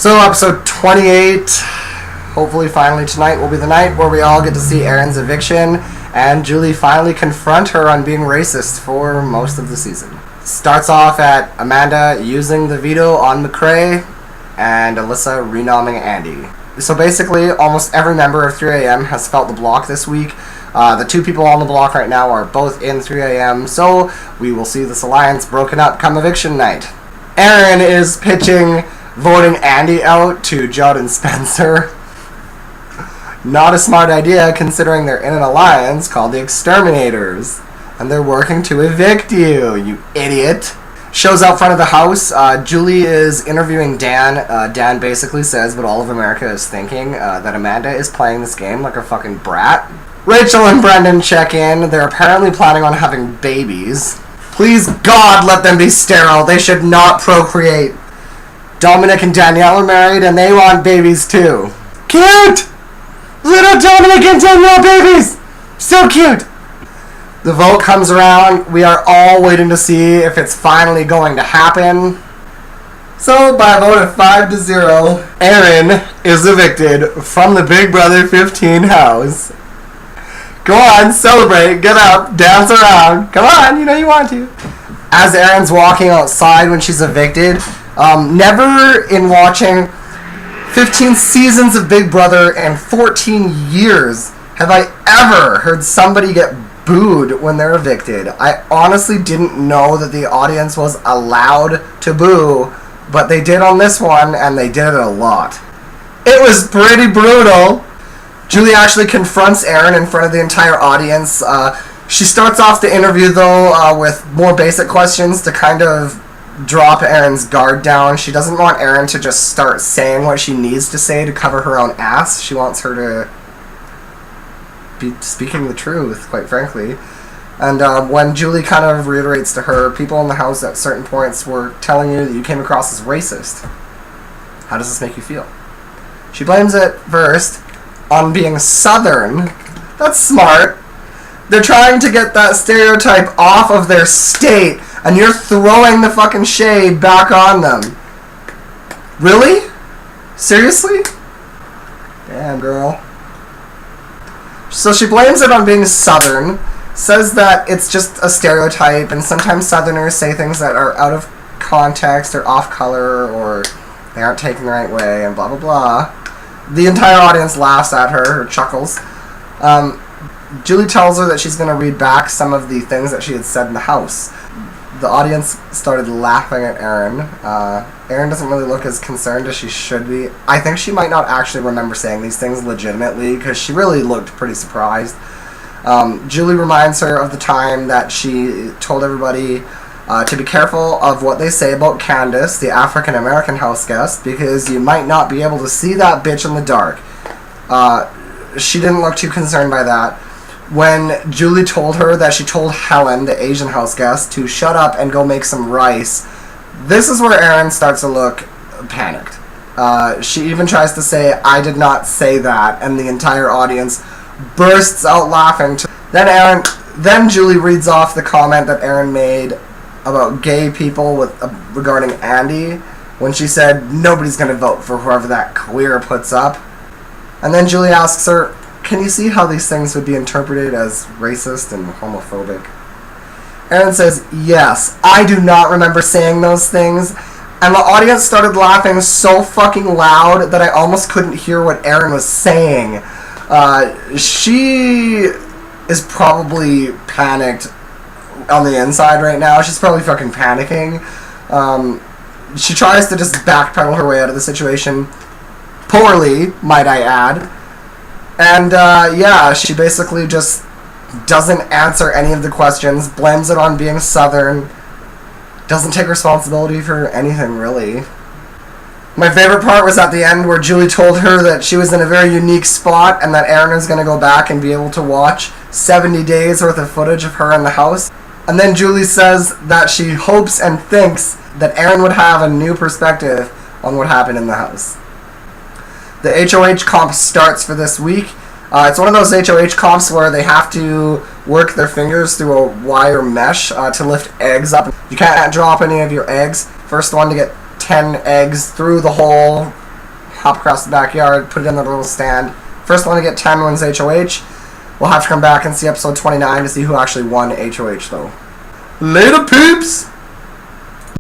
So episode 28, hopefully finally tonight will be the night where we all get to see Erin's eviction and Julie finally confront her on being racist for most of the season. Starts off at Amanda using the veto on McCrae and Alyssa renomming Andy. So basically, almost every member of 3AM has felt the block this week. The two people on the block right now are both in 3AM, so we will see this alliance broken up come eviction night. Erin is pitching voting Andy out to Judd and Spencer. Not a smart idea considering they're in an alliance called the Exterminators. And they're working to evict you, you idiot. Shows out front of the house. Julie is interviewing Dan. Dan basically says what all of America is thinking, that Amanda is playing this game like a fucking brat. Rachel and Brendan check in. They're apparently planning on having babies. Please God, let them be sterile. They should not procreate. Dominic and Danielle are married and they want babies too. Cute! Little Dominic and Danielle babies! So cute! The vote comes around. We are all waiting to see if it's finally going to happen. So, by a vote of 5-0, Erin is evicted from the Big Brother 15 house. Go on, celebrate, get up, dance around. Come on, you know you want to. As Erin's walking outside when she's evicted, never in watching 15 seasons of Big Brother and 14 years have I ever heard somebody get booed when they're evicted. I honestly didn't know that the audience was allowed to boo, but they did on this one, and they did it a lot. It was pretty brutal. Julie actually confronts Erin in front of the entire audience. She starts off the interview, though, with more basic questions to kind of drop Erin's guard down. She doesn't want Erin to just start saying what she needs to say to cover her own ass. She wants her to be speaking the truth, quite frankly. And when Julie kind of reiterates to her, people in the house at certain points were telling you that you came across as racist. How does this make you feel? She blames it first on being Southern. That's smart. They're trying to get that stereotype off of their state, and you're throwing the fucking shade back on them. Really? Seriously? Damn, girl. So she blames it on being Southern, says that it's just a stereotype, and sometimes Southerners say things that are out of context or off color, or they aren't taken the right way, and blah blah blah. The entire audience laughs at her, or chuckles. Julie tells her that she's going to read back some of the things that she had said in the house. The audience started laughing at Erin. Erin doesn't really look as concerned as she should be. I think she might not actually remember saying these things legitimately, because she really looked pretty surprised. Julie reminds her of the time that she told everybody to be careful of what they say about Candace, the African-American house guest, because you might not be able to see that bitch in the dark. She didn't look too concerned by that. When Julie told her that she told Helen, the Asian house guest, to shut up and go make some rice, this is where Erin starts to look panicked. She even tries to say, "I did not say that," and the entire audience bursts out laughing. Then Julie reads off the comment that Erin made about gay people regarding Andy, when she said, "Nobody's going to vote for whoever that queer puts up." And then Julie asks her, "Can you see how these things would be interpreted as racist and homophobic?" Erin says, "Yes, I do not remember saying those things." And the audience started laughing so fucking loud that I almost couldn't hear what Erin was saying. She is probably panicked on the inside right now. She's probably fucking panicking. She tries to just backpedal her way out of the situation. Poorly, might I add. And, she basically just doesn't answer any of the questions, blames it on being Southern, doesn't take responsibility for anything, really. My favorite part was at the end where Julie told her that she was in a very unique spot and that Erin is going to go back and be able to watch 70 days worth of footage of her in the house. And then Julie says that she hopes and thinks that Erin would have a new perspective on what happened in the house. The HOH comp starts for this week. It's one of those HOH comps where they have to work their fingers through a wire mesh to lift eggs up. You can't drop any of your eggs. First one to get 10 eggs through the hole hop across the backyard, put it in the little stand. First one to get 10 wins HOH. We'll have to come back and see episode 29 to see who actually won HOH, though. Later, peeps!